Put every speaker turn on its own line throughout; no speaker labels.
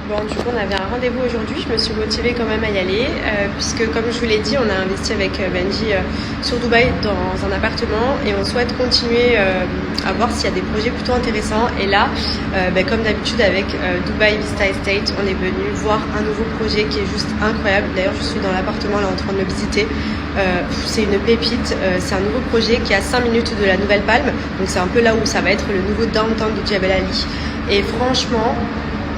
Bon, du coup, on avait un rendez-vous aujourd'hui. Je me suis motivée quand même à y aller, puisque comme je vous l'ai dit, on a investi avec Benji sur Dubaï dans un appartement et on souhaite continuer à voir s'il y a des projets plutôt intéressants. Et là, comme d'habitude avec Dubaï Vista Estate, on est venu voir un nouveau projet qui est juste incroyable. D'ailleurs, je suis dans l'appartement là en train de le visiter. C'est une pépite, c'est un nouveau projet qui est à 5 minutes de la Nouvelle Palme, donc c'est un peu là où ça va être le nouveau downtown de Jebel Ali. Et franchement,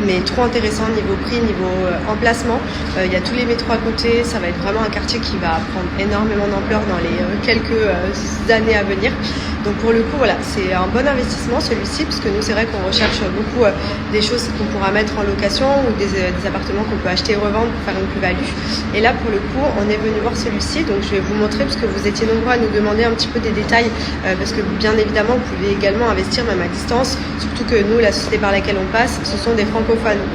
mais trop intéressant niveau prix, niveau emplacement. Il y a tous les métros à côté, ça va être vraiment un quartier qui va prendre énormément d'ampleur dans les quelques années à venir. Donc pour le coup, voilà, c'est un bon investissement celui-ci, parce que nous, c'est vrai qu'on recherche beaucoup des choses qu'on pourra mettre en location ou des appartements qu'on peut acheter et revendre pour faire une plus-value. Et là, pour le coup, on est venu voir celui-ci, donc je vais vous montrer, parce que vous étiez nombreux à nous demander un petit peu des détails, parce que bien évidemment, vous pouvez également investir même à distance, surtout que nous, la société par laquelle on passe, ce sont des francophones.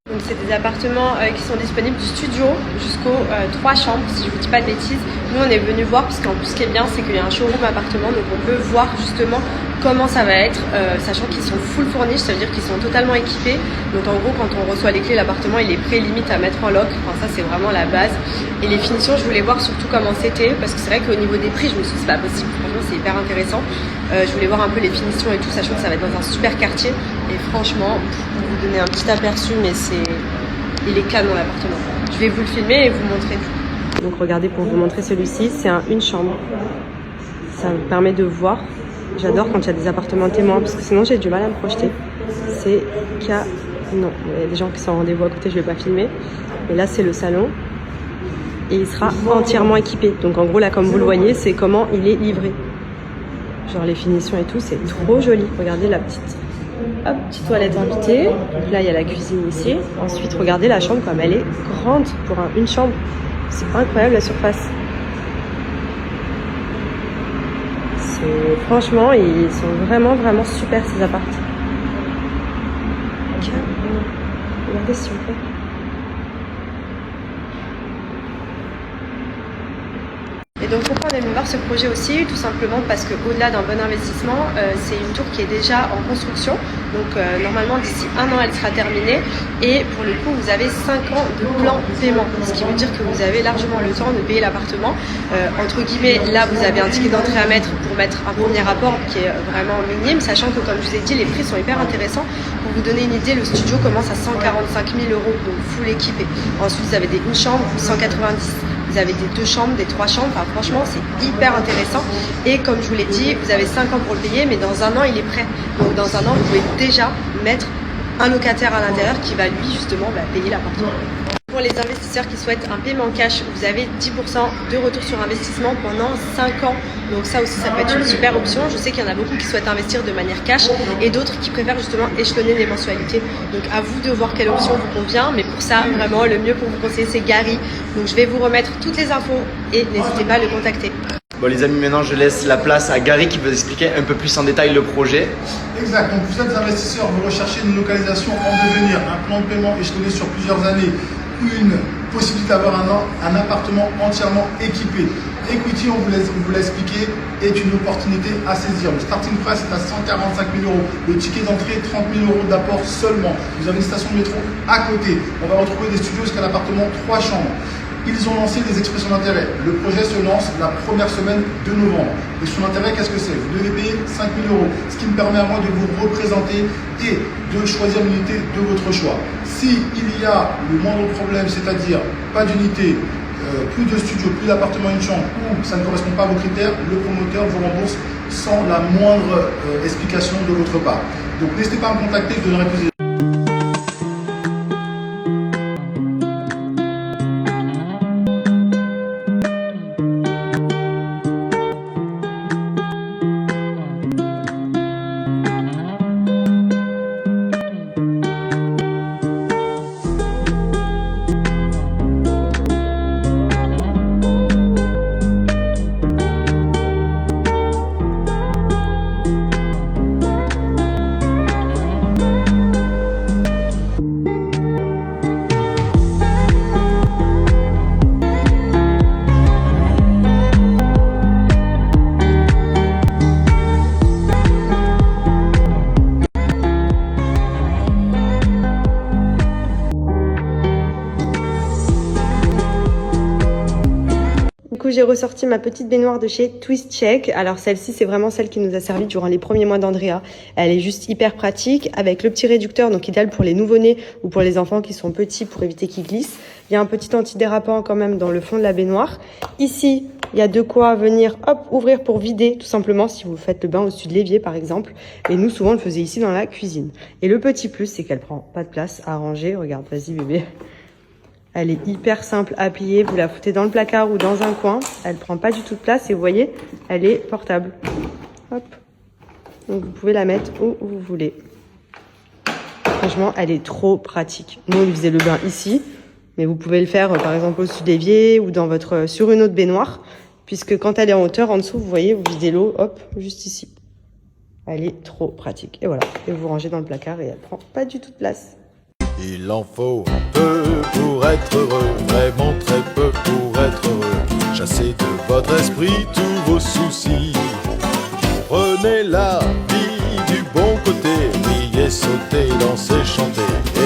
Donc c'est des appartements qui sont disponibles du studio jusqu'aux 3 chambres, si je vous dis pas de bêtises. Nous on est venu voir, parce qu'en plus ce qui est bien c'est qu'il y a un showroom appartement, donc on peut voir justement comment ça va être, sachant qu'ils sont full fournis, ça veut dire qu'ils sont totalement équipés. Donc en gros quand on reçoit les clés, l'appartement il est prêt limite à mettre en loc, enfin ça c'est vraiment la base. Et les finitions, je voulais voir surtout comment c'était, parce que c'est vrai qu'au niveau des prix je me suis dit c'est pas possible, franchement c'est hyper intéressant. Je voulais voir un peu les finitions et tout, sachant que ça va être dans un super quartier. Et franchement, pour vous donner un petit aperçu, mais il est canon l'appartement. Je vais vous le filmer et vous montrer. Donc regardez, pour vous montrer celui-ci, c'est une chambre. Ça me permet de voir. J'adore quand il y a des appartements témoins, parce que sinon j'ai du mal à me projeter. C'est non, il y a des gens qui sont en rendez-vous à côté, je vais pas filmer. Mais là c'est le salon. Et il sera entièrement équipé. Donc en gros là, comme vous le voyez, c'est comment il est livré. Genre les finitions et tout, c'est trop joli. Regardez la petite toilette invitée. Donc là, il y a la cuisine ici. Ensuite, regardez la chambre comme elle est grande pour une chambre. C'est incroyable la surface. Franchement, ils sont vraiment super ces apparts. Regardez s'il vous plaît. Et donc pourquoi on est venu voir ce projet aussi? Tout simplement parce qu'au-delà d'un bon investissement, c'est une tour qui est déjà en construction. Donc normalement d'ici 1 an elle sera terminée. Et pour le coup vous avez 5 ans de plan paiement. Ce qui veut dire que vous avez largement le temps de payer l'appartement. Entre guillemets, là vous avez un ticket d'entrée à mettre pour mettre un premier rapport qui est vraiment minime. Sachant que comme je vous ai dit, les prix sont hyper intéressants. Pour vous donner une idée, le studio commence à 145 000 €, donc full équipé. Ensuite vous avez une chambre, 190. Vous avez des 2 chambres, des 3 chambres, enfin franchement c'est hyper intéressant. Et comme je vous l'ai dit, vous avez 5 ans pour le payer, mais dans 1 an il est prêt. Donc dans 1 an vous pouvez déjà mettre un locataire à l'intérieur qui va lui justement payer l'appartement. Pour les investisseurs qui souhaitent un paiement cash, vous avez 10% de retour sur investissement pendant 5 ans. Donc ça aussi, ça peut être une super option. Je sais qu'il y en a beaucoup qui souhaitent investir de manière cash et d'autres qui préfèrent justement échelonner les mensualités. Donc à vous de voir quelle option vous convient. Mais pour ça, vraiment, le mieux pour vous conseiller, c'est Gary. Donc je vais vous remettre toutes les infos et n'hésitez pas à le contacter.
Bon les amis, maintenant je laisse la place à Gary qui va expliquer un peu plus en détail le projet.
Exact, donc vous êtes investisseur, vous recherchez une localisation en devenir, un plan de paiement échelonné sur plusieurs années, une possibilité d'avoir un appartement entièrement équipé. Equity, on vous l'a expliqué, est une opportunité à saisir. Le starting price est à 145 000 €. Le ticket d'entrée, 30 000 € d'apport seulement. Vous avez une station de métro à côté. On va retrouver des studios jusqu'à l'appartement 3 chambres. Ils ont lancé des expressions d'intérêt. Le projet se lance la première semaine de novembre. L'expression d'intérêt, qu'est-ce que c'est? Vous devez payer 5 000 €, ce qui me permet à moi de vous représenter et de choisir l'unité de votre choix. Si il y a le moindre problème, c'est-à-dire pas d'unité, plus de studio, plus d'appartement, une chambre, ou ça ne correspond pas à vos critères, le promoteur vous rembourse sans la moindre explication de votre part. Donc n'hésitez pas à me contacter, je donnerai plus de...
coup, j'ai ressorti ma petite baignoire de chez Twist Check. Alors celle-ci, c'est vraiment celle qui nous a servi durant les premiers mois d'Andrea. Elle est juste hyper pratique avec le petit réducteur, donc idéal pour les nouveau-nés ou pour les enfants qui sont petits pour éviter qu'ils glissent. Il y a un petit antidérapant quand même dans le fond de la baignoire. Ici, il y a de quoi venir, hop, ouvrir pour vider, tout simplement, si vous faites le bain au-dessus de l'évier, par exemple. Et nous, souvent, on le faisait ici dans la cuisine. Et le petit plus, c'est qu'elle prend pas de place à ranger. Regarde, vas-y, bébé. Elle est hyper simple à plier. Vous la foutez dans le placard ou dans un coin. Elle prend pas du tout de place. Et vous voyez, elle est portable. Hop. Donc, vous pouvez la mettre où vous voulez. Franchement, elle est trop pratique. Nous, on lui faisait le bain ici. Mais vous pouvez le faire, par exemple, au-dessus de l'évier ou dans sur une autre baignoire. Puisque quand elle est en hauteur, en dessous, vous voyez, vous videz l'eau, hop, juste ici. Elle est trop pratique. Et voilà. Et vous rangez dans le placard et elle prend pas du tout de place.
Il en faut un peu pour être heureux, vraiment très peu pour être heureux. Chassez de votre esprit tous vos soucis. Prenez la vie du bon côté, riez, sautez, dansez, chantez.